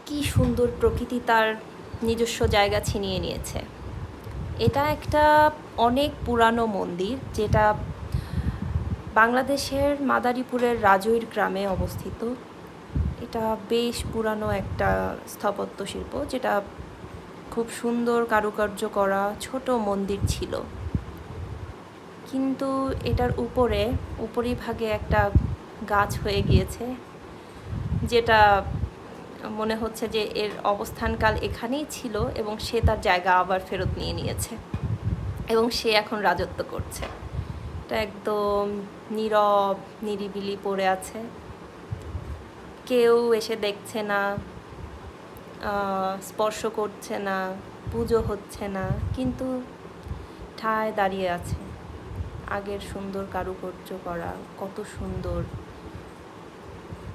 কি সুন্দর প্রকৃতি তার নিজস্ব জায়গা ছিনিয়ে নিয়েছে। এটা একটা অনেক পুরানো মন্দির, যেটা বাংলাদেশের মাদারীপুরের রাজৈর গ্রামে অবস্থিত। এটা বেশ পুরানো একটা স্থাপত্য শিল্প, যেটা খুব সুন্দর কারুকার্য করা ছোট মন্দির ছিল। কিন্তু এটার উপরিভাগে একটা গাছ হয়ে গিয়েছে, যেটা মনে হচ্ছে যে এর অবস্থানকাল এখানেই ছিল এবং সে তার জায়গা আবার ফেরত নিয়ে নিয়েছে এবং সে এখন রাজত্ব করছে। এটা একদম নীরব নিরিবিলি পড়ে আছে, কেউ এসে দেখছে না, স্পর্শ করছে না, পুজো হচ্ছে না, কিন্তু ঠায় দাঁড়িয়ে আছে। আগের সুন্দর কারুকার্য করা, কত সুন্দর।